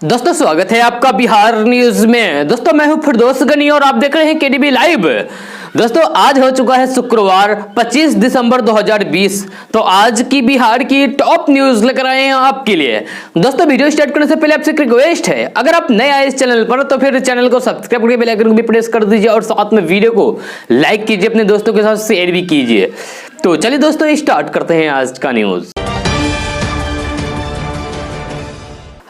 दोस्तों स्वागत है आपका बिहार न्यूज में। दोस्तों मैं हूं फिरदौस गनी और आप देख रहे हैं केडीबी लाइव। दोस्तों आज हो चुका है शुक्रवार 25 दिसंबर 2020। तो आज की बिहार की टॉप न्यूज लेकर आए हैं आपके लिए। दोस्तों वीडियो स्टार्ट करने से पहले आपसे एक रिक्वेस्ट है, अगर आप नए आए इस चैनल पर तो फिर चैनल को सब्सक्राइब करके बेल आइकन को भी प्रेस कर दीजिए और साथ में वीडियो को लाइक कीजिए, अपने दोस्तों के साथ शेयर भी कीजिए। तो चलिए दोस्तों स्टार्ट करते हैं आज का न्यूज।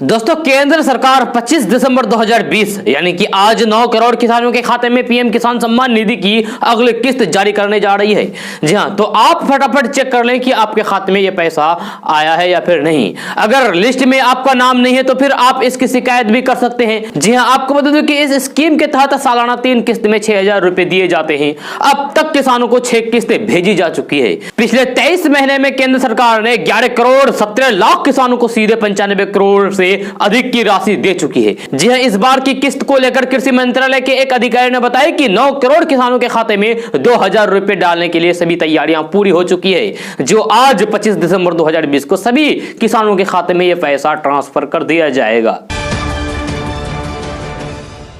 दोस्तों केंद्र सरकार 25 दिसंबर 2020 यानी कि आज 9 करोड़ किसानों के खाते में पीएम किसान सम्मान निधि की अगली किस्त जारी करने जा रही है। जी हां, तो आप फटाफट चेक कर लें कि आपके खाते में यह पैसा आया है या फिर नहीं। अगर लिस्ट में आपका नाम नहीं है तो फिर आप इसकी शिकायत भी कर सकते हैं। जी हां, आपको बता दूं कि इस स्कीम के तहत सालाना 3 किस्त में 6,000 रुपए दिए जाते हैं। अब तक किसानों को 6 किस्तें भेजी जा चुकी है। पिछले 23 महीने में केंद्र सरकार ने 11 करोड़ 17 लाख किसानों को सीधे 95 करोड़ से अधिक की राशि दे चुकी है। जी हां, इस बार की किस्त को लेकर कृषि मंत्रालय के एक अधिकारी ने बताया कि 9 करोड़ किसानों के खाते में 2,000 रुपए डालने के लिए सभी तैयारियां पूरी हो चुकी है, जो आज 25 दिसंबर 2020 को सभी किसानों के खाते में यह पैसा ट्रांसफर कर दिया जाएगा।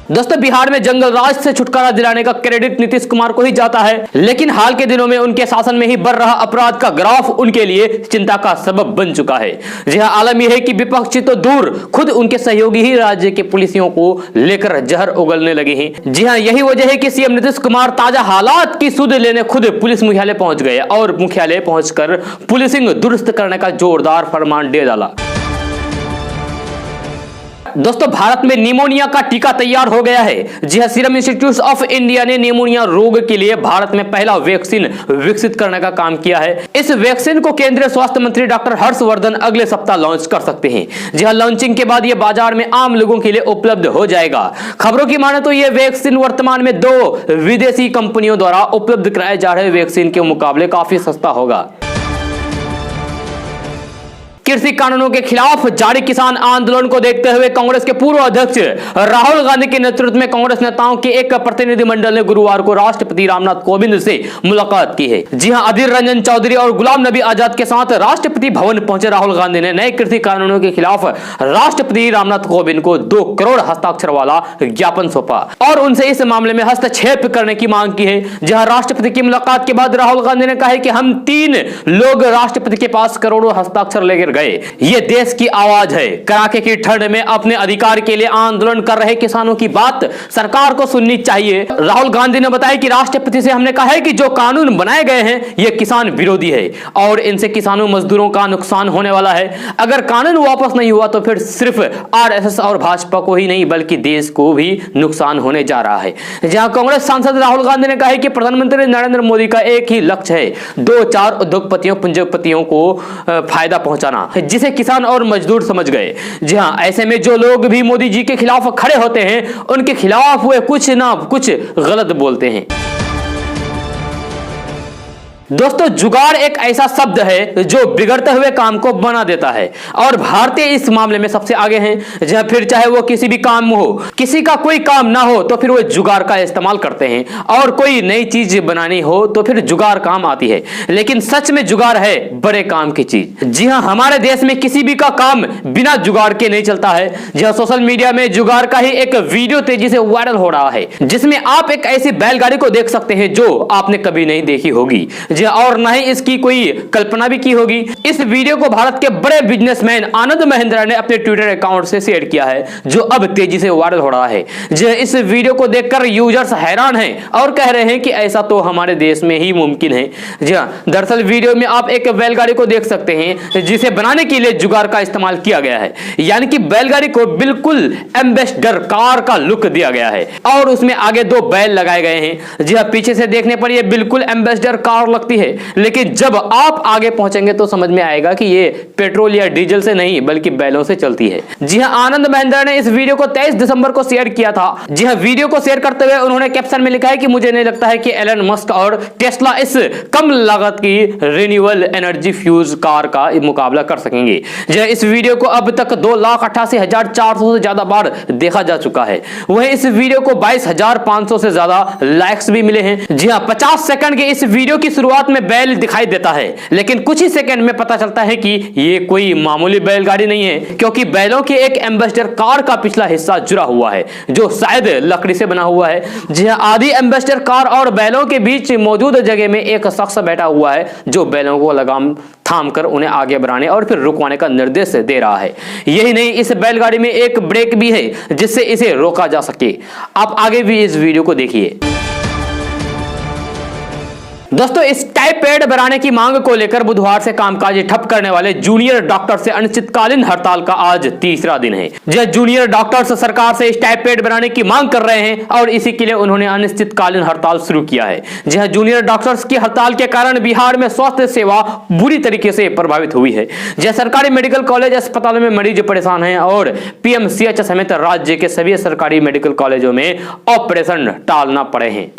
दोस्तों बिहार में जंगल राज से छुटकारा दिलाने का क्रेडिट नीतीश कुमार को ही जाता है, लेकिन हाल के दिनों में उनके शासन में ही बढ़ रहा अपराध का ग्राफ उनके लिए चिंता का सबब बन चुका है। जी हां, आलम यह है कि विपक्षी तो दूर, खुद उनके सहयोगी ही राज्य के पुलिसियों को लेकर जहर उगलने लगे हैं। जी हां, यही वजह है कि सीएम नीतीश कुमार ताजा हालात की सुध लेने खुद पुलिस मुख्यालय पहुंच गए और मुख्यालय पहुंचकर पुलिसिंग दुरुस्त करने का जोरदार फरमान दे डाला। दोस्तों भारत में निमोनिया का टीका तैयार हो गया है। जी हां, सीरम इंस्टीट्यूट ऑफ इंडिया ने निमोनिया रोग के लिए भारत में पहला वैक्सीन विकसित करने का काम किया है। इस वैक्सीन को केंद्रीय स्वास्थ्य मंत्री डॉक्टर हर्षवर्धन अगले सप्ताह लॉन्च कर सकते हैं। जी हां, लॉन्चिंग के बाद यह बाजार में आम लोगों के लिए उपलब्ध हो जाएगा। खबरों की माने तो यह वैक्सीन वर्तमान में 2 विदेशी कंपनियों द्वारा उपलब्ध कराए जा रहे वैक्सीन के मुकाबले काफी सस्ता होगा। कृषि कानूनों के खिलाफ जारी किसान आंदोलन को देखते हुए कांग्रेस के पूर्व अध्यक्ष राहुल गांधी के नेतृत्व में कांग्रेस नेताओं के एक प्रतिनिधिमंडल ने गुरुवार को राष्ट्रपति रामनाथ कोविंद से मुलाकात की है। जी हां, अधीर रंजन चौधरी और गुलाम नबी आजाद के साथ राष्ट्रपति भवन पहुंचे राहुल गांधी ने नए कृषि कानूनों के खिलाफ राष्ट्रपति रामनाथ कोविंद को 2 करोड़ हस्ताक्षर वाला ज्ञापन सौंपा और उनसे इस मामले में हस्तक्षेप करने की मांग की है। जहां राष्ट्रपति की मुलाकात के बाद राहुल गांधी ने कहा कि हम 3 लोग राष्ट्रपति के पास करोड़ों हस्ताक्षर लेकर गए। ये देश की आवाज है। कड़ाके की ठंड में अपने अधिकार के लिए आंदोलन कर रहे किसानों की बात सरकार को सुननी चाहिए। राहुल गांधी ने बताया कि राष्ट्रपति से हमने कहा है कि जो कानून बनाए गए हैं ये किसान विरोधी है और इनसे किसानों मजदूरों का नुकसान होने वाला है। अगर कानून वापस नहीं हुआ तो फिर सिर्फ आरएसएस और भाजपा को ही नहीं बल्कि देश को भी नुकसान होने जा रहा है। जहां कांग्रेस सांसद राहुल गांधी ने कहा है कि प्रधानमंत्री नरेंद्र मोदी का एक ही लक्ष्य है, 2-4 उद्योगपतियों पूंजीपतियों को फायदा पहुंचाना, जिसे किसान और मजदूर समझ गए। जी हां, ऐसे में जो लोग भी मोदी जी के खिलाफ खड़े होते हैं उनके खिलाफ वे कुछ ना कुछ गलत बोलते हैं। दोस्तों जुगाड़ एक ऐसा शब्द है जो बिगड़ते हुए काम को बना देता है और भारतीय इस मामले में सबसे आगे हैं। जहां फिर चाहे वो किसी भी काम हो, किसी का कोई काम ना हो तो फिर वो जुगाड़ का इस्तेमाल करते हैं और कोई नई चीज बनानी हो तो फिर जुगाड़ काम आती है। लेकिन सच में जुगाड़ है बड़े काम की चीज। जी हां, हमारे देश में किसी भी का काम बिना जुगाड़ के नहीं चलता है। जहां सोशल मीडिया में जुगाड़ का ही एक वीडियो तेजी से वायरल हो रहा है, जिसमें आप एक ऐसी बैलगाड़ी को देख सकते हैं जो आपने कभी नहीं देखी होगी और न ही इसकी कोई कल्पना भी की होगी। इस वीडियो को भारत के बड़े बिजनेसमैन आनंद महिंद्रा ने अपने ट्विटर अकाउंट से शेयर किया है, जो अब तेजी से वायरल हो रहा है। इस वीडियो को देखकर यूजर्स हैरान हैं और कह रहे हैं कि ऐसा तो हमारे देश में ही मुमकिन है। जी हां, दरअसल वीडियो में आप एक बैलगाड़ी को देख सकते हैं जिसे बनाने के लिए जुगाड़ का इस्तेमाल किया गया है, यानी कि बैलगाड़ी को बिल्कुल एम्बेसडर कार का लुक दिया गया है और उसमें आगे 2 बैल लगाए गए हैं। जी हां, पीछे से देखने पर यह बिल्कुल एम्बेसडर कार लगती है, लेकिन जब आप आगे पहुंचेंगे तो समझ में आएगा कि ये पेट्रोल या डीजल से नहीं बल्कि बैलों से चलती है। जी हां, आनंद महिंद्रा ने इस वीडियो को 23 दिसंबर को शेयर किया था। जी हां, वीडियो को शेयर करते हुए उन्होंने कैप्शन में लिखा है कि मुझे नहीं लगता है कि एलन मस्क और टेस्ला इस कम लागत की रिन्यूएबल एनर्जी फ्यूज कार का मुकाबला कर सकेंगे। जी हां, इस वीडियो को अब तक 2,88,400 से ज्यादा बार देखा जा चुका है। वहीं इस वीडियो को 22,500 से ज्यादा लाइक्स भी मिले हैं। जी हां, 50 सेकंड के इस वीडियो की शुरुआत शुरुआत में बैल दिखाई देता है, लेकिन कुछ ही सेकंड में पता चलता है कि ये कोई मामूली बैलगाड़ी नहीं है, क्योंकि बैलों की एक एम्बेसडर कार का पिछला हिस्सा जुड़ा हुआ है जो शायद लकड़ी से बना हुआ है। जी हां, आधी एम्बेसडर कार और बैलों के बीच मौजूद जगह में एक शख्स बैठा हुआ है जो बैलों को लगाम थाम कर उन्हें आगे बढ़ाने और फिर रुकवाने का निर्देश दे रहा है। यही नहीं, इस बैलगाड़ी में एक ब्रेक भी है जिससे इसे रोका जा सके। आप आगे भी इस वीडियो को देखिए। दोस्तों, इस टाइप पैड बनाने की मांग को लेकर बुधवार से कामकाज ठप करने वाले जूनियर डॉक्टर से अनिश्चितकालीन हड़ताल का आज तीसरा दिन है। जो जूनियर डॉक्टर्स सरकार से इस टाइप पैड बनाने की मांग कर रहे हैं और इसी के लिए उन्होंने अनिश्चितकालीन हड़ताल शुरू किया है। जहां जूनियर डॉक्टर्स की हड़ताल के कारण बिहार में स्वास्थ्य सेवा बुरी तरीके से प्रभावित हुई है। जहां सरकारी मेडिकल कॉलेज अस्पतालों में मरीज परेशान हैं और पीएमसीएच समेत राज्य के सभी सरकारी मेडिकल कॉलेजों में ऑपरेशन टालना पड़े हैं।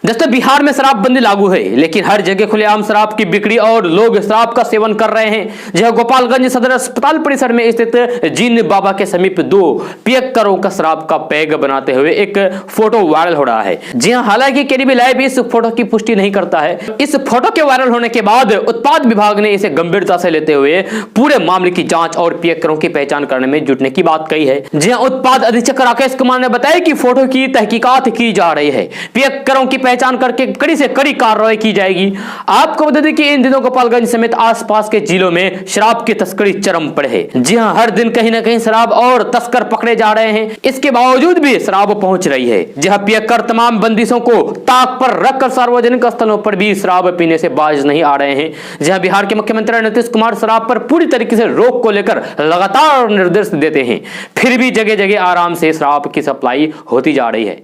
दोस्तों, बिहार में शराबबंदी लागू है, लेकिन हर जगह खुलेआम शराब की बिक्री और लोग शराब का सेवन कर रहे हैं। जहां गोपालगंज सदर अस्पताल परिसर में स्थित जीन बाबा के समीप 2 पियक्करों का शराब का पैग बनाते हुए एक फोटो वायरल हो रहा है। जी हां, हालांकि केडीबी लाइव इस फोटो की पुष्टि नहीं करता है। इस फोटो के वायरल होने के बाद उत्पाद विभाग ने इसे गंभीरता से लेते हुए पूरे मामले की जांच और पियक्करों की पहचान करने में जुटने की बात कही है। जी हां, उत्पाद अधीक्षक राकेश कुमार ने बताया कि फोटो की तहकीकात की जा रही है, पियक्करों की पहचान करके कड़ी से कड़ी कार्रवाई की जाएगी। आपको बता दें कि इन दिनों गोपालगंज समेत आसपास के जिलों में शराब की तस्करी चरम पर है। जी हां, हर दिन कहीं ना कहीं शराब और तस्कर पकड़े जा रहे हैं। इसके बावजूद भी शराब पहुंच रही है। जहां पियक्कर तमाम बंदिशों को ताक पर रखकर सार्वजनिक स्थलों पर भी शराब पीने से बाज नहीं आ रहे हैं। जहां बिहार के मुख्यमंत्री नीतीश कुमार शराब पर पूरी तरीके से रोक को लेकर लगातार निर्देश देते हैं, फिर भी जगह जगह आराम से शराब की सप्लाई होती जा रही है।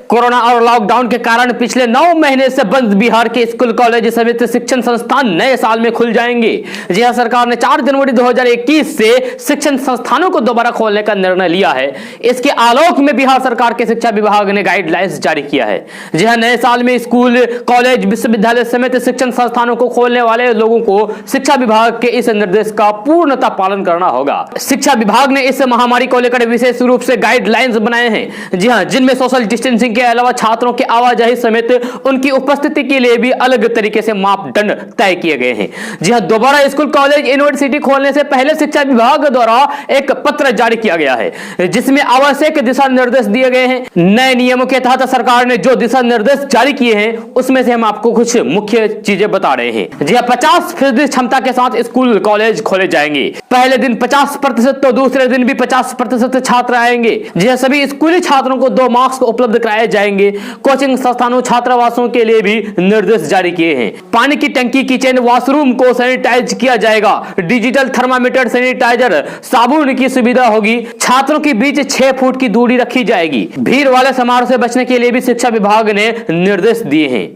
कोरोना और लॉकडाउन के कारण पिछले 9 महीने से बंद बिहार के स्कूल कॉलेज समेत शिक्षण संस्थान नए साल में खुल जाएंगे। जी हां, सरकार ने 4 जनवरी 2021 से शिक्षण संस्थानों को दोबारा खोलने का निर्णय लिया है। इसके आलोक में बिहार सरकार के शिक्षा विभाग ने गाइडलाइंस जारी किया है। जी हां, नए साल में स्कूल कॉलेज विश्वविद्यालय समेत शिक्षण संस्थानों को खोलने वाले लोगों को शिक्षा विभाग के इस निर्देश का पूर्णतः पालन करना होगा। शिक्षा विभाग ने इस महामारी को लेकर विशेष रूप से गाइडलाइंस बनाए हैं। जी हां, जिनमें सोशल डिस्टेंसिंग के अलावा छात्रों की आवाजाही समेत उनकी उपस्थिति के लिए भी अलग तरीके से मापदंड तय किए गए हैं। जी हां, दोबारा स्कूल कॉलेज यूनिवर्सिटी खोलने से पहले शिक्षा विभाग द्वारा एक पत्र जारी किया गया है, जिसमें आवश्यक दिशा निर्देश दिए गए हैं। नए नियमों के तहत सरकार ने जो दिशा निर्देश जारी किए हैं उसमें से हम आपको कुछ मुख्य चीजें बता रहे हैं। जी हां, 50% क्षमता के साथ स्कूल कॉलेज खोले जाएंगे। पहले दिन 50% तो दूसरे दिन भी 50% छात्र आएंगे। जी हां, सभी स्कूली छात्रों को 2 मास्क उपलब्ध कराए जाएंगे। कोचिंग संस्थानों छात्रावासों के लिए भी निर्देश जारी किए हैं। पानी की टंकी, किचन, वॉशरूम को सैनिटाइज किया जाएगा। डिजिटल थर्मामीटर, सैनिटाइजर, साबुन की सुविधा होगी। छात्रों के बीच 6 फुट की दूरी रखी जाएगी। भीड़ वाले समारोह से बचने के लिए भी शिक्षा विभाग ने निर्देश दिए हैं।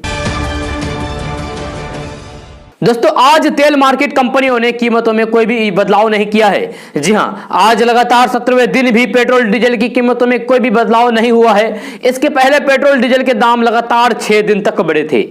दोस्तों, आज तेल मार्केट कंपनियों ने कीमतों में कोई भी बदलाव नहीं किया है। जी हां, आज लगातार 17वें दिन भी पेट्रोल डीजल की कीमतों में कोई भी बदलाव नहीं हुआ है। इसके पहले पेट्रोल डीजल के दाम लगातार 6 दिन तक बढ़े थे।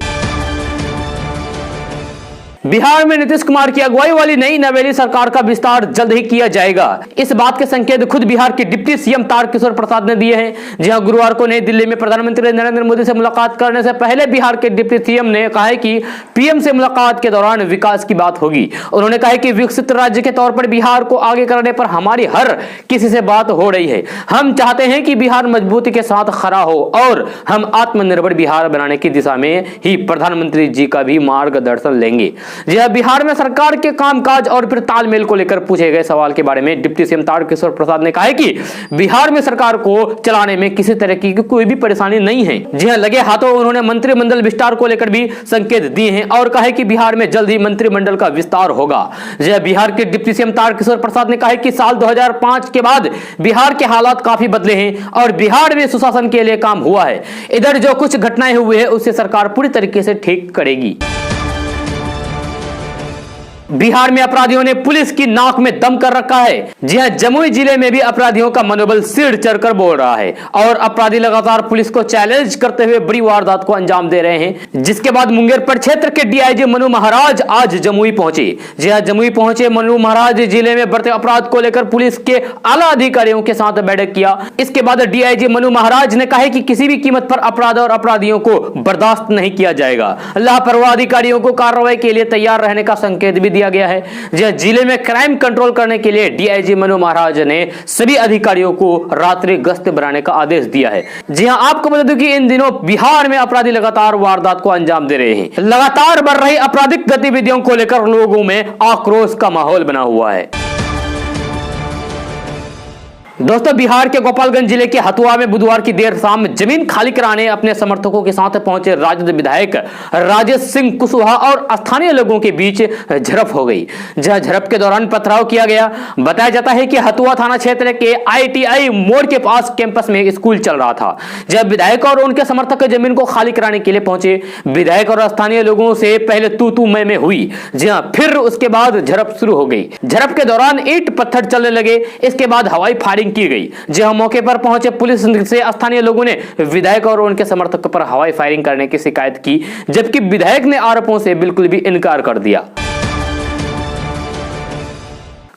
बिहार में नीतीश कुमार की अगुवाई वाली नई नवेली सरकार का विस्तार जल्द ही किया जाएगा। इस बात के संकेत खुद बिहार के डिप्टी सीएम तारकिशोर प्रसाद ने दिए हैं। जहां गुरुवार को नई दिल्ली में प्रधानमंत्री नरेंद्र मोदी से मुलाकात करने से पहले बिहार के डिप्टी सीएम ने कहा है कि पीएम से मुलाकात के दौरान विकास की बात होगी। उन्होंने कहा कि विकसित राज्य के तौर पर बिहार को आगे करने पर हमारी हर किसी से बात हो रही है। हम चाहते हैं कि बिहार मजबूती के साथ खड़ा हो और हम आत्मनिर्भर बिहार बनाने की दिशा में ही प्रधानमंत्री जी का भी मार्गदर्शन लेंगे। जी हां, बिहार में सरकार के कामकाज और फिर तालमेल को लेकर पूछे गए सवाल के बारे में डिप्टी सीएम तारकिशोर प्रसाद ने कहा है कि बिहार में सरकार को चलाने में किसी तरह की कोई भी परेशानी नहीं है। जी हां, लगे हाथों उन्होंने मंत्रिमंडल विस्तार को लेकर भी संकेत दिए हैं और कहा है कि बिहार में जल्द ही मंत्रिमंडल का विस्तार होगा। जी हां, बिहार के डिप्टी सीएम तारकिशोर प्रसाद ने कहा है कि साल 2005 के बाद बिहार के हालात काफी बदले हैं और बिहार में सुशासन के लिए काम हुआ है। इधर जो कुछ घटनाएं हुई है उससे सरकार पूरी तरीके से ठीक करेगी। बिहार में अपराधियों ने पुलिस की नाक में दम कर रखा है। जी हां, जमुई जिले में भी अपराधियों का मनोबल सिर चढ़कर बोल रहा है और अपराधी लगातार पुलिस को चैलेंज करते हुए बड़ी वारदात को अंजाम दे रहे हैं। जिसके बाद मुंगेर परिक्षेत्र के डीआईजी मनु महाराज आज जमुई पहुंचे। जी हां, जमुई पहुंचे मनु महाराज जिले में बढ़ते अपराध को लेकर पुलिस के आला अधिकारियों के साथ बैठक किया। इसके बाद डीआईजी मनु महाराज ने कहा कि किसी भी कीमत पर अपराध और अपराधियों को बर्दाश्त नहीं किया जाएगा। लापरवाह अधिकारियों को कार्रवाई के लिए तैयार रहने का संकेत भी दिया गया है। जिले में क्राइम कंट्रोल करने के लिए डीआईजी मनु महाराज ने सभी अधिकारियों को रात्रि गश्त बढ़ाने का आदेश दिया है। जी हां, आपको बता दूं कि इन दिनों बिहार में अपराधी लगातार वारदात को अंजाम दे रहे हैं। लगातार बढ़ रही आपराधिक गतिविधियों को लेकर लोगों में आक्रोश का माहौल बना हुआ है। दोस्तों, बिहार के गोपालगंज जिले के हथुआ में बुधवार की देर शाम जमीन खाली कराने अपने समर्थकों के साथ पहुंचे राजद विधायक राजेश सिंह कुशवाहा और स्थानीय लोगों के बीच झड़प हो गई। जहां झड़प के दौरान पथराव किया गया। बताया जाता है कि हथुआ थाना क्षेत्र के ITI मोड़ के पास कैंपस में स्कूल चल रहा था। जब विधायक और उनके समर्थक जमीन को खाली कराने के लिए पहुंचे, विधायक और स्थानीय लोगों से पहले तू मैं हुई। जहां फिर उसके बाद झड़प शुरू हो गई। झड़प के दौरान ईंट पत्थर चलने लगे। इसके बाद हवाई फायरिंग की गई। जहां मौके पर पहुंचे पुलिस से स्थानीय लोगों ने विधायक और उनके समर्थक पर हवाई फायरिंग करने की शिकायत की, जबकि विधायक ने आरोपों से बिल्कुल भी इनकार कर दिया।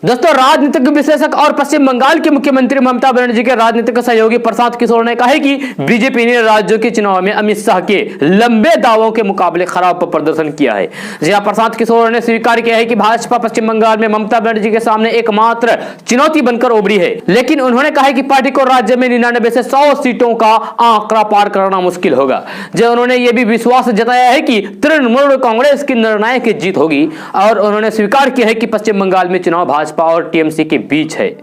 दोस्तों, राजनीतिक विश्लेषक और पश्चिम बंगाल के मुख्यमंत्री ममता बनर्जी के राजनीतिक सहयोगी प्रशांत किशोर ने कहा है कि बीजेपी ने राज्यों के चुनाव में अमित शाह के लंबे दावों के मुकाबले खराब प्रदर्शन किया है। जहां प्रशांत किशोर ने स्वीकार किया है कि भाजपा पश्चिम बंगाल में ममता बनर्जी के सामने एकमात्र चुनौती बनकर उभरी है, लेकिन उन्होंने कहा है कि पार्टी को राज्य में 99 से 100 सीटों का आंकड़ा पार करना मुश्किल होगा। जब उन्होंने यह भी विश्वास जताया है कि तृणमूल कांग्रेस की निर्णायक जीत होगी और उन्होंने स्वीकार किया है कि पश्चिम बंगाल में चुनाव भाजपा और टीएमसी के बीच है।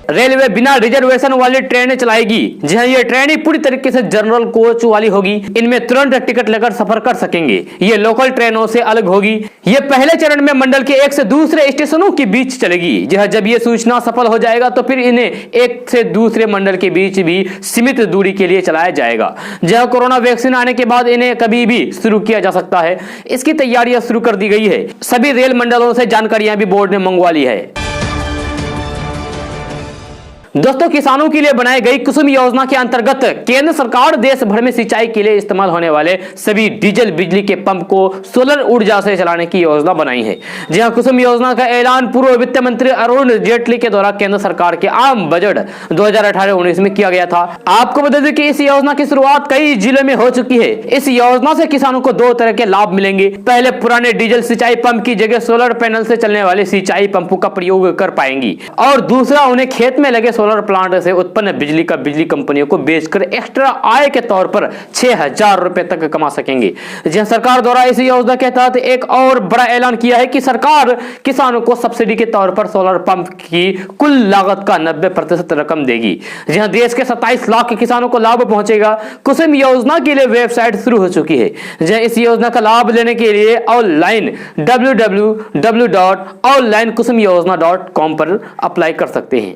रेलवे बिना रिजर्वेशन वाली ट्रेनें चलाएगी। जी हां, ये ट्रेनें पूरी तरीके से जनरल कोच वाली होगी। इनमें तुरंत टिकट लेकर सफर कर सकेंगे। ये लोकल ट्रेनों से अलग होगी। ये पहले चरण में मंडल के एक से दूसरे स्टेशनों के बीच चलेगी। जी हां, जब ये सूचना सफल हो जाएगा तो फिर इन्हें एक से दूसरे मंडल के बीच भी सीमित दूरी के लिए चलाया जाएगा। जहां कोरोना वैक्सीन आने के बाद इन्हें कभी भी शुरू किया जा सकता है। इसकी तैयारियां शुरू कर दी गई है। सभी रेल मंडलों से जानकारियां भी बोर्ड ने मंगवा ली है। दोस्तों, किसानों के लिए बनाई गई कुसुम योजना के अंतर्गत केंद्र सरकार देश भर में सिंचाई के लिए इस्तेमाल होने वाले सभी डीजल बिजली के पंप को सोलर ऊर्जा से चलाने की योजना बनाई है। जहां कुसुम योजना का ऐलान पूर्व वित्त मंत्री अरुण जेटली के द्वारा केंद्र सरकार के आम बजट 2018-19 में किया गया था। आपको बता दें कि इस योजना की शुरुआत कई जिलों में हो चुकी है। इस योजना से किसानों को 2 तरह के लाभ मिलेंगे। पहले, पुराने डीजल सिंचाई पंप की जगह सोलर पैनल से चलने वाले सिंचाई पंपों का प्रयोग कर पाएंगी, और दूसरा, उन्हें खेत में लगे सोलर प्लांट से उत्पन्न बिजली का बिजली कंपनियों को बेचकर एक्स्ट्रा आय के तौर पर 6000 रुपए तक कमा सकेंगे। जहां सरकार द्वारा इस योजना के तहत एक और बड़ा ऐलान किया है कि सरकार किसानों को सब्सिडी के तौर पर सोलर पंप की कुल लागत का 90% रकम देगी। जहां देश के 27 लाख किसानों को लाभ पहुंचेगा। कुसुम योजना के लिए वेबसाइट शुरू हो चुकी है। जहां इस योजना का लाभ लेने के लिए ऑनलाइन www.onlinekusumyojana.com पर अप्लाई कर सकते हैं।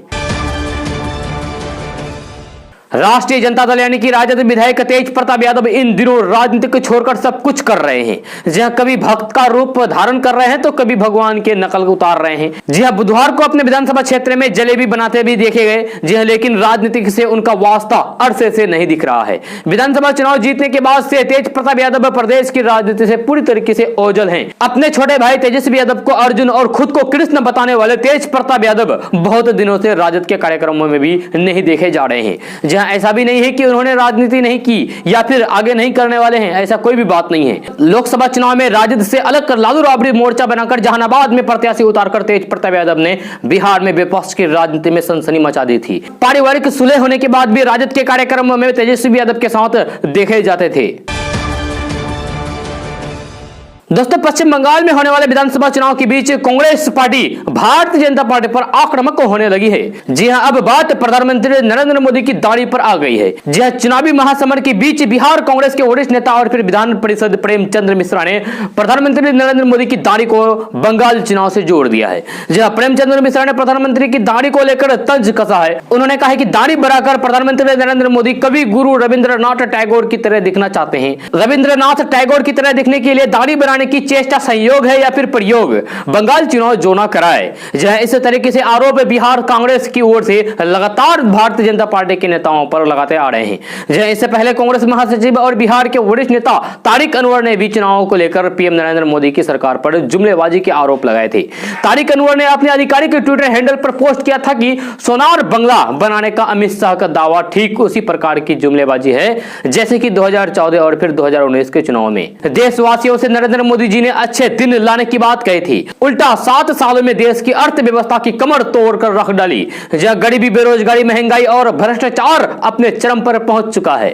राष्ट्रीय जनता दल यानी कि राजद विधायक तेज प्रताप यादव इन दिनों राजनीति को छोड़कर सब कुछ कर रहे हैं। जहां कभी भक्त का रूप धारण कर रहे हैं तो कभी भगवान के नकल उतार रहे हैं। जी हां, बुधवार को अपने विधानसभा क्षेत्र में जलेबी बनाते भी देखे गए। जी हां, लेकिन राजनीति से उनका वास्ता अरसे से नहीं दिख रहा है। विधानसभा चुनाव जीतने के बाद से तेज प्रताप यादव प्रदेश की राजनीति से पूरी तरीके से ओझल हैं। अपने छोटे भाई तेजस्वी यादव को अर्जुन और खुद को कृष्ण बताने वाले तेज प्रताप यादव बहुत दिनों से राजद के कार्यक्रमों में भी नहीं देखे जा रहे हैं। जहां ऐसा भी नहीं है कि उन्होंने राजनीति नहीं की या फिर आगे नहीं करने वाले हैं, ऐसा कोई भी बात नहीं है। लोकसभा चुनाव में राजद से अलग कर लालू राबड़ी मोर्चा बनाकर जहानाबाद में प्रत्याशी उतारकर तेज प्रताप यादव ने बिहार में विपक्ष की राजनीति में सनसनी मचा दी थी। पारिवारिक सुलह होने के बाद भी राजद के कार्यक्रमों में तेजस्वी यादव के साथ देखे जाते थे। दोस्तों, पश्चिम बंगाल में होने वाले विधानसभा चुनाव के बीच कांग्रेस पार्टी भारतीय जनता पार्टी पर आक्रामक होने लगी है। जी हां, अब बात प्रधानमंत्री नरेंद्र मोदी की दाढ़ी पर आ गई है। जी हां, चुनावी महासमर के बीच बिहार कांग्रेस के वरिष्ठ नेता और फिर विधान परिषद प्रेमचंद्र मिश्रा ने प्रधानमंत्री नरेंद्र मोदी की दाढ़ी को बंगाल चुनाव से जोड़ दिया है। जी हां, प्रेमचंद्र मिश्रा ने प्रधानमंत्री की दाढ़ी को लेकर तंज कसा है। उन्होंने कहा कि दाढ़ी बढ़ाकर प्रधानमंत्री नरेंद्र मोदी कवि गुरु रविंद्रनाथ टैगोर की तरह दिखना चाहते हैं। रविंद्रनाथ टैगोर की तरह दिखने के लिए दाढ़ी बनाने की चेष्टा संयोग है या फिर प्रयोग? बंगाल चुनाव जो ना कराए। जहां इस तरीके से आरोप बिहार कांग्रेस की ओर से लगातार भारतीय जनता पार्टी के नेताओं पर लगाते आ रहे हैं। जहां इससे पहले कांग्रेस महासचिव और बिहार के वरिष्ठ नेता तारिक अनवर ने भी चुनाव को लेकर पीएम नरेंद्र मोदी की सरकार पर जुमलेबाजी के आरोप लगाए थे। तारिक अनवर ने अपने आधिकारिक ट्विटर हैंडल पर पोस्ट किया था कि सोनार बंगला बनाने का अमित शाह का दावा ठीक उसी प्रकार की जुमलेबाजी है जैसे कि 2014 और फिर 2019 के चुनाव में देशवासियों से नरेंद्र मोदी जी ने अच्छे दिन लाने की बात कही थी। उल्टा 7 सालों में देश की अर्थव्यवस्था की कमर तोड़कर रख डाली। जहां गरीबी, बेरोजगारी, महंगाई और भ्रष्टाचार अपने चरम पर पहुंच चुका है।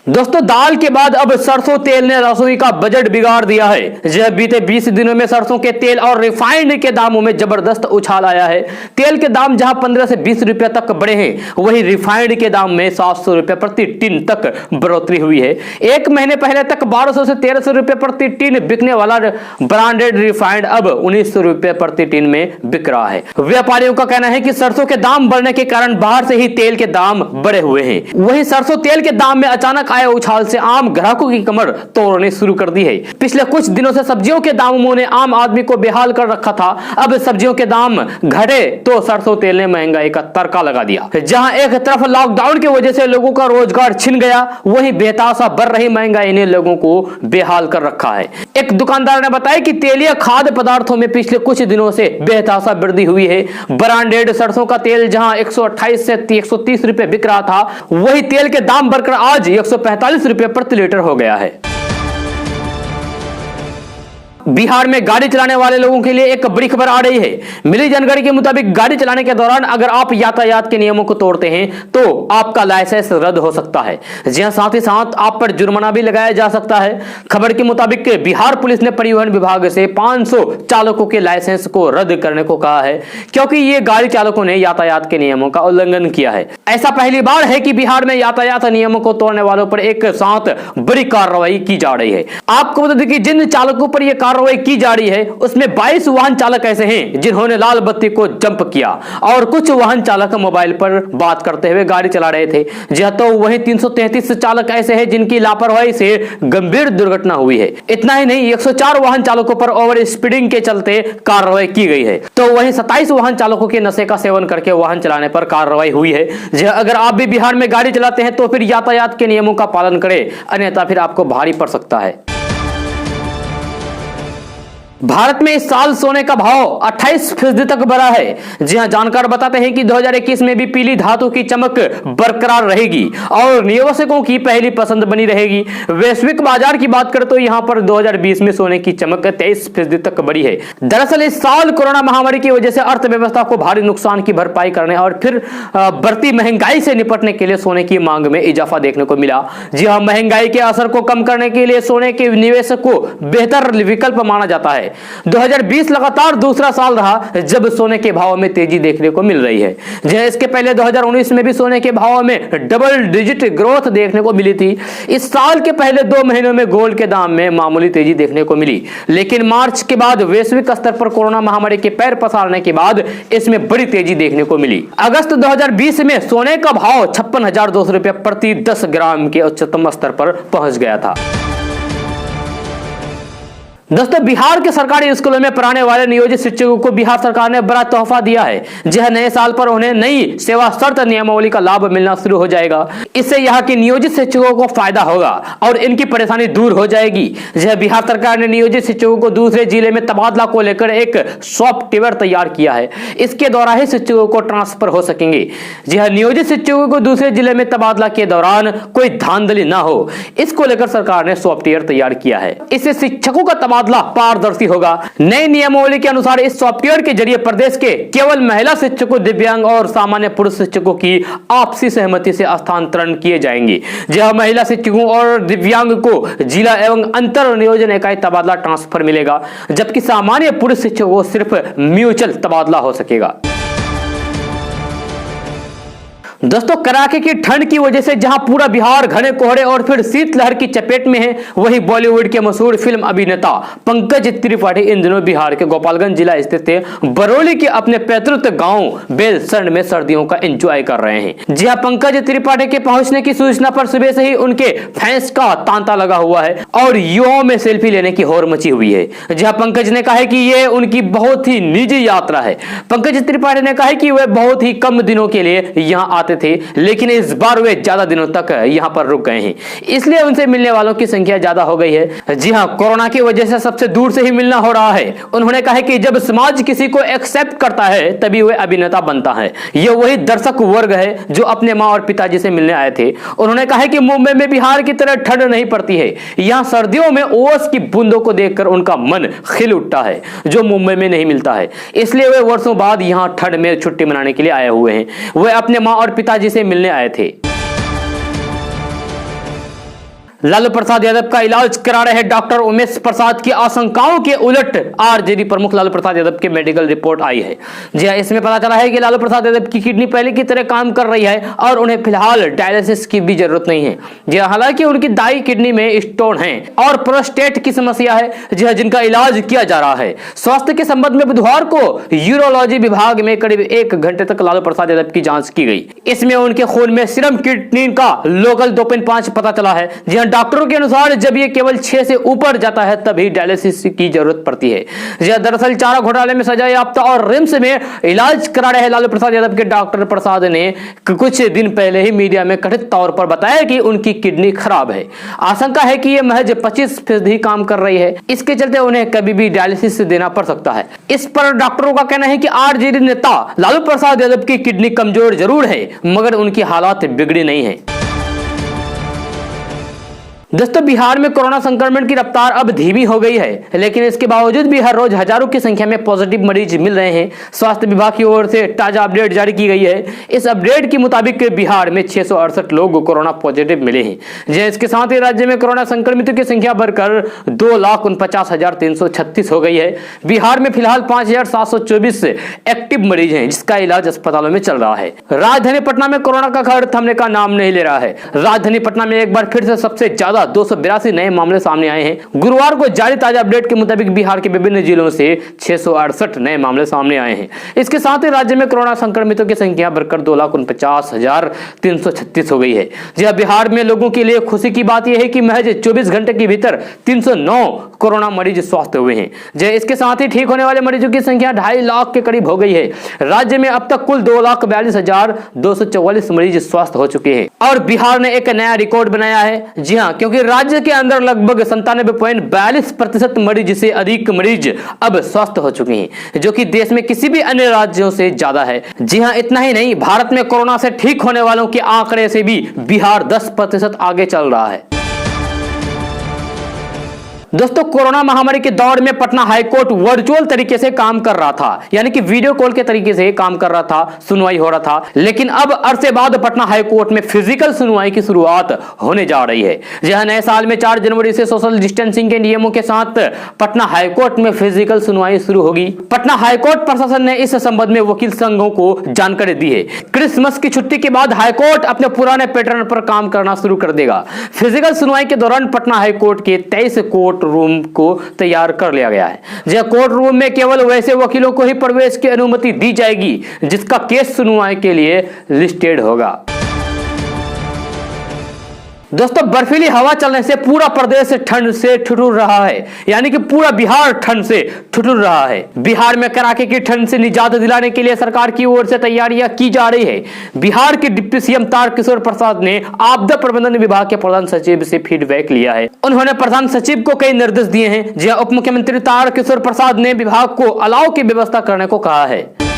दोस्तों, दाल के बाद अब सरसों तेल ने रसोई का बजट बिगाड़ दिया है। जब बीते 20 दिनों में सरसों के तेल और रिफाइंड के दामों में जबरदस्त उछाल आया है। तेल के दाम जहां 15 से 20 रुपए तक बढ़े हैं, वहीं रिफाइंड के दाम में 700 रुपए प्रति टिन तक बढ़ोतरी हुई है। एक महीने पहले तक 1200 से 1300 रुपए प्रति टिन बिकने वाला ब्रांडेड रिफाइंड अब 1900 रुपए प्रति टिन में बिक रहा है। व्यापारियों का कहना है कि सरसों के दाम बढ़ने के कारण बाहर से ही तेल के दाम बढ़े हुए हैं। वहीं सरसों तेल के दाम में अचानक आए उछाल से आम ग्राहकों की कमर तोड़ने शुरू कर दी है। पिछले कुछ दिनों से सब्जियों के दामों ने आम आदमी को बेहाल कर रखा था। अब सब्जियों के दाम घटे तो सरसों तेल ने महंगाई का तड़का लगा दिया। जहां एक तरफ लॉकडाउन की वजह से लोगों का रोजगार छिन गया, वहीं बेतहाशा बढ़ रही महंगाई ने लोगों को बेहाल कर रखा है। एक दुकानदार ने बताया कि तेलीय खाद्य पदार्थों में पिछले कुछ दिनों से बेतहाशा वृद्धि हुई है। ब्रांडेड सरसों का तेल जहां 128 से 130 रुपए बिक रहा था, वही तेल के दाम बढ़कर आज 145 रुपए प्रति लीटर हो गया है। बिहार में गाड़ी चलाने वाले लोगों के लिए एक बड़ी खबर आ रही है। मिली जानकारी के मुताबिक गाड़ी चलाने के दौरान अगर आप यातायात के नियमों को तोड़ते हैं तो आपका लाइसेंस रद्द हो सकता है। जी हां, साथ ही साथ आप पर जुर्माना भी लगाया जा सकता है। खबर के मुताबिक बिहार पुलिस ने परिवहन विभाग से 500 चालकों के लाइसेंस को रद्द करने को कहा है, क्योंकि ये गाड़ी चालकों ने यातायात के नियमों का उल्लंघन किया है। ऐसा पहली बार है कि बिहार में यातायात नियमों को तोड़ने वालों पर एक साथ बड़ी कार्रवाई की जा रही है। आपको बता दें कि जिन चालकों पर यह कार्रवाई की जा रही है उसमें 22 वाहन चालक ऐसे हैं जिन्होंने लाल बत्ती को जंप किया और कुछ वाहन चालक मोबाइल पर बात करते हुए गाड़ी चला रहे थे। जी हां, तो वहीं 333 चालक ऐसे हैं जिनकी लापरवाही से गंभीर दुर्घटना हुई है। इतना ही नहीं, 104 वाहन चालकों पर ओवर स्पीडिंग के चलते कार्रवाई की गई है। तो वहीं 27 वाहन चालकों के नशे का सेवन करके वाहन चलाने पर कार्रवाई हुई है। जी हां, अगर आप भी बिहार में गाड़ी चलाते हैं तो फिर यातायात के नियमों का पालन करें, अन्यथा फिर आपको भारी पड़ सकता है। भारत में इस साल सोने का भाव 28% तक बढ़ा है। जी हां, जानकार बताते हैं कि 2021 में भी पीली धातु की चमक बरकरार रहेगी और निवेशकों की पहली पसंद बनी रहेगी। वैश्विक बाजार की बात करें तो यहां पर 2020 में सोने की चमक 23% तक बढ़ी है। दरअसल इस साल कोरोना महामारी की वजह से अर्थव्यवस्था को भारी नुकसान की भरपाई करने और फिर बढ़ती महंगाई से निपटने के लिए सोने की मांग में इजाफा देखने को मिला। जी हां, महंगाई के असर को कम करने के लिए सोने के निवेश को बेहतर विकल्प माना जाता है। 2020 लगातार दूसरा साल रहा जब सोने के भाव में तेजी देखने को मिल रही है। जहां इसके पहले 2019 में भी सोने के भाव में डबल डिजिट ग्रोथ देखने को मिली थी। इस साल के पहले 2 महीनों में गोल्ड के दाम में मामूली तेजी देखने को मिली, लेकिन मार्च के बाद वैश्विक स्तर पर कोरोना महामारी के पैर पसारने के बाद इसमें बड़ी तेजी देखने को मिली। अगस्त 2020 में सोने का भाव 56,200 रुपए प्रति 10 ग्राम के उच्चतम स्तर पर पहुंच गया था। दोस्तों, बिहार के सरकारी स्कूलों में पढ़ाने वाले नियोजित शिक्षकों को बिहार सरकार ने बड़ा तोहफा दिया है। जहां नए साल पर उन्हें नई सेवा शर्त नियमावली का लाभ मिलना शुरू हो जाएगा। इससे यहाँ के नियोजित शिक्षकों को फायदा होगा और इनकी परेशानी दूर हो जाएगी। जहां बिहार सरकार ने नियोजित शिक्षकों को दूसरे जिले में तबादला को लेकर एक सॉफ्टवेयर तैयार किया है। इसके द्वारा ही शिक्षकों को ट्रांसफर हो सकेंगे। जी हाँ, नियोजित शिक्षकों को दूसरे जिले में तबादला के दौरान कोई धांधली ना हो, इसको लेकर सरकार ने सॉफ्टवेयर तैयार किया है। इससे शिक्षकों का तबादला पारदर्शी होगा। नई नियमावली के अनुसार इस सॉफ्टवेयर के जरिए प्रदेश के केवल महिला शिक्षकों, दिव्यांग और सामान्य पुरुष शिक्षकों की आपसी सहमति से स्थानांतरण किए जाएंगे। जहां महिला शिक्षकों और दिव्यांग को जिला एवं अंतर नियोजन इकाई तबादला ट्रांसफर मिलेगा, जबकि सामान्य पुरुष शिक्षकों को सिर्फ म्यूचुअल तबादला हो सकेगा। दोस्तों कड़ाके की ठंड की वजह से जहां पूरा बिहार घने कोहरे और फिर शीतलहर की चपेट में है, वहीं बॉलीवुड के मशहूर फिल्म अभिनेता पंकज त्रिपाठी इन दिनों बिहार के गोपालगंज जिला स्थित बरौली के अपने पैतृक गांव बेलसंड में सर्दियों का एंजॉय कर रहे हैं। जी हां, पंकज त्रिपाठी के पहुंचने की सूचना पर सुबह से ही उनके फैंस का तांता लगा हुआ है और युवाओं में सेल्फी लेने की होड़ मची हुई है। जी हां, पंकज ने कहा है कि यह उनकी बहुत ही निजी यात्रा है। पंकज त्रिपाठी ने कहा है कि वे बहुत ही कम दिनों के लिए यहाँ आते थे, लेकिन इस बार वे ज्यादा दिनों तक यहाँ पर रुक गए हैं, इसलिए उनसे मिलने वालों की संख्या ज्यादा हो गई है। जी हाँ, कोरोना की वजह से सबसे दूर से ही मिलना हो रहा है। उन्होंने कहा कि जब समाज किसी को एक्सेप्ट करता है तभी वह अभिनेता बनता है। यह वही दर्शक वर्ग है जो अपने माँ और पिताजी से मिलने आए थे। उन्होंने कहा कि मुंबई में बिहार की तरह ठंड नहीं पड़ती है। यहाँ सर्दियों में ओस की बूंदों को देखकर उनका मन खिल उठता है, जो मुंबई में नहीं मिलता है। इसलिए वे वर्षों बाद यहाँ ठंड में छुट्टी मनाने के लिए आए हुए हैं। वे अपने माँ और पिताजी से मिलने आए थे। लालू प्रसाद यादव का इलाज करा रहे डॉक्टर उमेश प्रसाद की आशंकाओं के उलट आरजेडी प्रमुख लालू प्रसाद यादव की मेडिकल रिपोर्ट आई है। जी हां, इसमें पता चला है कि लालू प्रसाद यादव की किडनी पहले की तरह काम कर रही है और उन्हें फिलहाल डायलिसिस की भी जरूरत नहीं है। जी हां, हालांकि उनकी दाई किडनी में स्टोन है और प्रोस्टेट की समस्या है, जी हां, जिनका इलाज किया जा रहा है। स्वास्थ्य के संबंध में बुधवार को यूरोलॉजी विभाग में करीब 1 घंटे तक लालू प्रसाद यादव की जांच की गई। इसमें उनके खून में सीरम क्रिएटिनिन का लोकल 2.5 पता चला है। जी हां, डॉक्टरों के अनुसार जब ये केवल 6 से ऊपर जाता है तभी डायलिसिस की जरूरत पड़ती है। दरअसल चारा घोटाले में सजा याफ्ता और रिम्स में इलाज करा रहे लालू प्रसाद यादव के डॉक्टर प्रसाद ने कुछ दिन पहले ही मीडिया में कथित तौर पर बताया कि उनकी किडनी खराब है। आशंका है कि ये महज 25% ही काम कर रही है, इसके चलते उन्हें कभी भी डायलिसिस देना पड़ सकता है। इस पर डॉक्टरों का कहना है कि आरजेडी नेता लालू प्रसाद यादव की किडनी कमजोर जरूर है, मगर उनकी हालात बिगड़ी नहीं है। दोस्तों बिहार में कोरोना संक्रमण की रफ्तार अब धीमी हो गई है, लेकिन इसके बावजूद भी हर रोज हजारों की संख्या में पॉजिटिव मरीज मिल रहे हैं। स्वास्थ्य विभाग की ओर से ताजा अपडेट जारी की गई है। इस अपडेट के मुताबिक बिहार में 668 लोग कोरोना पॉजिटिव मिले हैं। इसके साथ ही राज्य में कोरोना संक्रमितों की संख्या बढ़कर 2,49,336 हो गई है। बिहार में फिलहाल 5,724 एक्टिव मरीज हैं, जिसका इलाज अस्पतालों में चल रहा है। राजधानी पटना में कोरोना का कहर थमने का नाम नहीं ले रहा है। राजधानी पटना में एक बार फिर से सबसे ज्यादा 282 नए मामले सामने आए हैं। गुरुवार को जारी ताजा अपडेट के मुताबिक बिहार के विभिन्न जिलों से 668 नए मामले सामने आए हैं। इसके साथ ही राज्य में कोरोना संक्रमितों की संख्या बढ़कर 2,49,336 हो गई है। जी हां, बिहार में लोगों के लिए खुशी की बात यह है कि महज 24 घंटे के भीतर 309 कोरोना मरीज स्वस्थ हुए हैं। इसके साथ ही ठीक होने वाले मरीजों की संख्या 2.5 लाख के करीब हो गई है। राज्य में अब तक कुल 2,42,244 मरीज स्वस्थ हो चुके हैं और बिहार ने एक नया रिकॉर्ड बनाया है। जी हाँ, क्योंकि राज्य के अंदर लगभग 97.42% मरीज से अधिक मरीज अब स्वस्थ हो चुके हैं, जो कि देश में किसी भी अन्य राज्यों से ज्यादा है। जी हां, इतना ही नहीं, भारत में कोरोना से ठीक होने वालों के आंकड़े से भी बिहार 10% आगे चल रहा है। दोस्तों कोरोना महामारी के दौर में पटना हाईकोर्ट वर्चुअल तरीके से काम कर रहा था, यानी कि वीडियो कॉल के तरीके से काम कर रहा था, सुनवाई हो रहा था। लेकिन अब अरसे बाद पटना हाईकोर्ट में फिजिकल सुनवाई की शुरुआत होने जा रही है। जहां नए साल में 4 जनवरी से सोशल डिस्टेंसिंग के नियमों के साथ पटना हाईकोर्ट में फिजिकल सुनवाई शुरू होगी। पटना हाईकोर्ट प्रशासन ने इस संबंध में वकील संघों को जानकारी दी है। क्रिसमस की छुट्टी के बाद हाईकोर्ट अपने पुराने पैटर्न पर काम करना शुरू कर देगा। फिजिकल सुनवाई के दौरान पटना हाईकोर्ट के 23 कोर्ट रूम को तैयार कर लिया गया है। जहां कोर्ट रूम में केवल वैसे वकीलों को ही प्रवेश की अनुमति दी जाएगी जिसका केस सुनवाई के लिए लिस्टेड होगा। दोस्तों बर्फीली हवा चलने से पूरा प्रदेश ठंड से ठिठुर रहा है, यानी कि पूरा बिहार ठंड से ठिठुर रहा है। बिहार में कड़ाके की ठंड से निजात दिलाने के लिए सरकार की ओर से तैयारियां की जा रही है। बिहार के डिप्टी सीएम तारकिशोर प्रसाद ने आपदा प्रबंधन विभाग के प्रधान सचिव से फीडबैक लिया है। उन्होंने प्रधान सचिव को कई निर्देश दिए हैं। जहां उप मुख्यमंत्री तारकिशोर प्रसाद ने विभाग को अलाव की व्यवस्था करने को कहा है।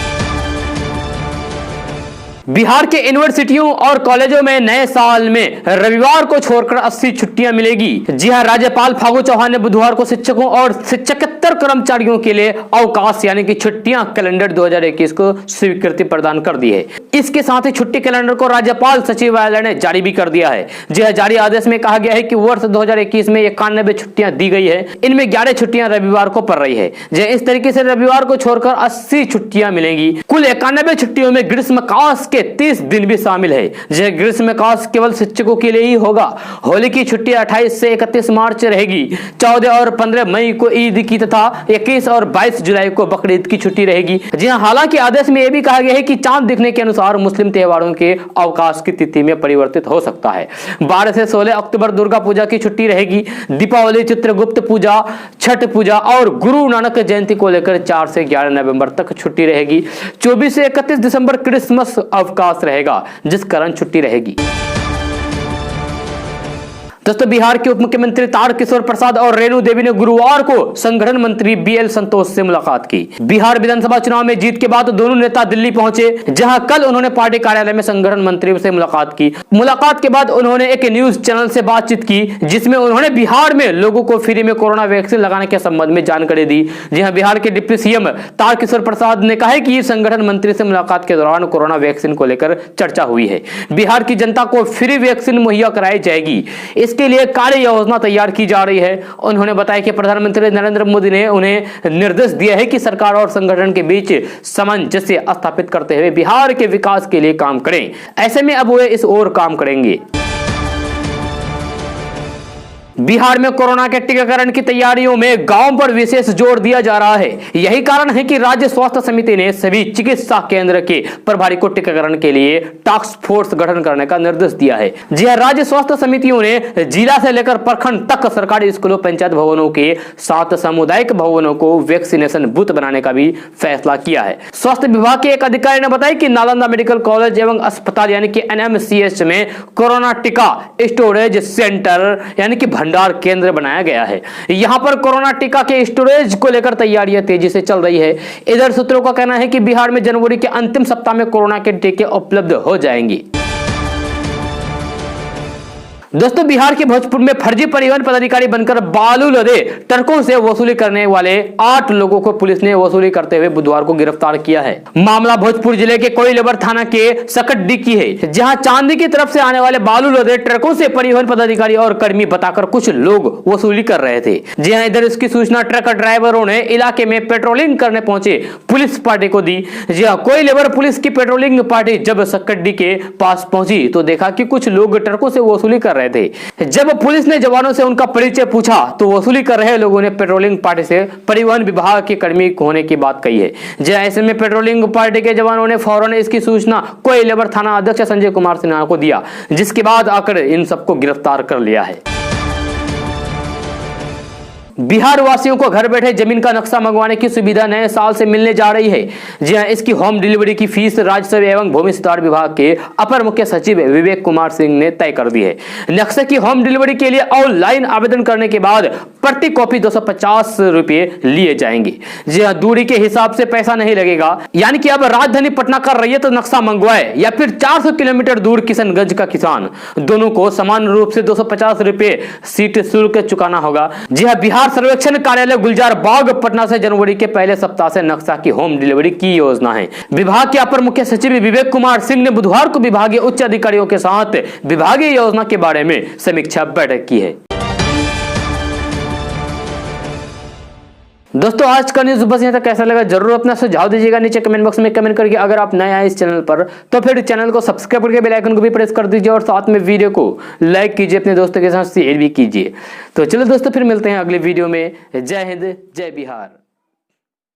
बिहार के यूनिवर्सिटियों और कॉलेजों में नए साल में रविवार को छोड़कर 80 छुट्टियां मिलेगी। जी हां, राज्यपाल फागू चौहान ने बुधवार को शिक्षकों और शिक्षकेतर कर्मचारियों के लिए अवकाश यानी कि छुट्टियां कैलेंडर 2021 को स्वीकृति प्रदान कर दी है। इसके साथ ही छुट्टी कैलेंडर को राज्यपाल सचिवालय ने जारी भी कर दिया है। जी हां, जारी आदेश में कहा गया है कि वर्ष 2021 में 91 छुट्टियां दी गई है। इनमें 11 छुट्टियां रविवार को पड़ रही है। इस तरीके से रविवार को छोड़कर 80 छुट्टियां मिलेंगी। कुल 91 छुट्टियों में ग्रीष्मकाल के 30 दिन भी शामिल है। यह ग्रीष्मकाल केवल शिक्षकों के लिए ही होगा। होली की छुट्टी 28 से 31 मार्च रहेगी। 14 और 15 मई को ईद की तथा 21 और 22 जुलाई को बकरीद की छुट्टी रहेगी। जी हाँ, हालांकि आदेश में यह भी कहा गया है कि चांद दिखने के अनुसार मुस्लिम त्योहारों के अवकाश की तिथि में परिवर्तित हो सकता है। 12 से 16 अक्टूबर दुर्गा पूजा की छुट्टी रहेगी। दीपावली, चित्रगुप्त पूजा, छठ पूजा और गुरु नानक जयंती को लेकर 4 से 11 नवंबर तक छुट्टी रहेगी। 24 से 31 दिसंबर क्रिसमस अवकाश रहेगा, जिस कारण छुट्टी रहेगी। दोस्तों, बिहार के उप मुख्यमंत्री तारकिशोर प्रसाद और रेणु देवी ने गुरुवार को संगठन मंत्री बीएल संतोष से मुलाकात की। बिहार विधानसभा चुनाव में जीत के बाद दोनों नेता दिल्ली पहुंचे, जहां कल उन्होंने पार्टी कार्यालय में संगठन मंत्री से मुलाकात की। मुलाकात के बाद उन्होंने एक न्यूज चैनल से बातचीत की, जिसमें उन्होंने बिहार में लोगों को फ्री में कोरोना वैक्सीन लगाने के संबंध में जानकारी दी। जी हां, बिहार के डिप्टी सीएम तारकिशोर प्रसाद ने कहा कि संगठन मंत्री से मुलाकात के दौरान कोरोना वैक्सीन को लेकर चर्चा हुई है। बिहार की जनता को फ्री वैक्सीन मुहैया कराई जाएगी, इसके लिए कार्य योजना तैयार की जा रही है। उन्होंने बताया कि प्रधानमंत्री नरेंद्र मोदी ने उन्हें निर्देश दिया है कि सरकार और संगठन के बीच सामंजस्य स्थापित करते हुए बिहार के विकास के लिए काम करें। ऐसे में अब वे इस ओर काम करेंगे। बिहार में कोरोना के टीकाकरण की तैयारियों में गांव पर विशेष जोर दिया जा रहा है। यही कारण है कि राज्य स्वास्थ्य समिति ने सभी चिकित्सा केंद्र के प्रभारी को टीकाकरण के लिए टास्क फोर्स गठन करने का निर्देश दिया है। जी हां, राज्य स्वास्थ्य समितियों ने जिला से लेकर प्रखंड तक सरकारी स्कूलों, पंचायत भवनों के साथ सामुदायिक भवनों को वैक्सीनेशन बूथ बनाने का भी फैसला किया है। स्वास्थ्य विभाग के एक अधिकारी ने बताया कि नालंदा मेडिकल कॉलेज एवं अस्पताल यानी कि एनएमसीएच में कोरोना टीका स्टोरेज सेंटर यानी कि भंडार केंद्र बनाया गया है। यहां पर कोरोना टीका के स्टोरेज को लेकर तैयारियां तेजी से चल रही है। इधर सूत्रों का कहना है कि बिहार में जनवरी के अंतिम सप्ताह में कोरोना के टीके उपलब्ध हो जाएंगे। दोस्तों, बिहार के भोजपुर में फर्जी परिवहन पदाधिकारी बनकर बालू लदे ट्रकों से वसूली करने वाले 8 लोगों को पुलिस ने वसूली करते हुए बुधवार को गिरफ्तार किया है। मामला भोजपुर जिले के कोइलवर थाना के सकड्डी की है, जहां चांदी की तरफ से आने वाले बालू लदे ट्रकों से परिवहन पदाधिकारी और कर्मी बताकर कुछ लोग वसूली कर रहे थे। जी हां, इधर इसकी सूचना ट्रक ड्राइवरों ने इलाके में पेट्रोलिंग करने पहुंचे पुलिस पार्टी को दी। जी हां, कोइलवर पुलिस की पेट्रोलिंग पार्टी जब सकड्डी के पास पहुंची तो देखा कि कुछ लोग ट्रकों से वसूली कर रहे थे। जब पुलिस ने जवानों से उनका परिचय पूछा तो वसूली कर रहे लोगों ने पेट्रोलिंग पार्टी से परिवहन विभाग के कर्मी होने की बात कही है। जब ऐसे में पेट्रोलिंग पार्टी के जवानों ने फौरन इसकी सूचना कोइलवर थाना अध्यक्ष संजय कुमार सिन्हा को दिया, जिसके बाद आकर इन सबको गिरफ्तार कर लिया है। बिहार वासियों को घर बैठे जमीन का नक्शा मंगवाने की सुविधा नए साल से मिलने जा रही है। जी हां, इसकी होम डिलीवरी की फीस राजस्व एवं भूमि सुधार विभाग के अपर मुख्य सचिव विवेक कुमार सिंह ने तय कर दी है। नक्शे की होम डिलीवरी के लिए ऑनलाइन आवेदन करने के बाद प्रति कॉपी 250 रुपए लिए जाएंगे। जी हां, दूरी के हिसाब से पैसा नहीं लगेगा, यानी कि अब राजधानी पटना का रैयत नक्शा मंगवाए या फिर 400 किलोमीटर दूर किशनगंज का किसान, दोनों को समान रूप से 250 रुपए सीट शुल्क चुकाना होगा। जी हां, बिहार सर्वेक्षण कार्यालय गुलजार बाग पटना से जनवरी के पहले सप्ताह से नक्शा की होम डिलीवरी की योजना है। विभाग के अपर मुख्य सचिव विवेक कुमार सिंह ने बुधवार को विभागीय उच्च अधिकारियों के साथ विभागीय योजना के बारे में समीक्षा बैठक की है। दोस्तों, आज का न्यूज बस यहाँ तक। कैसा लगा जरूर अपना सुझाव दीजिएगा नीचे कमेंट बॉक्स में कमेंट करके। अगर आप नए आए इस चैनल पर तो फिर चैनल को सब्सक्राइब करके बेल आइकन को भी प्रेस कर दीजिए और साथ में वीडियो को लाइक कीजिए, अपने दोस्तों के साथ शेयर भी कीजिए। तो चलो दोस्तों, फिर मिलते हैं अगले वीडियो में। जय हिंद, जय बिहार।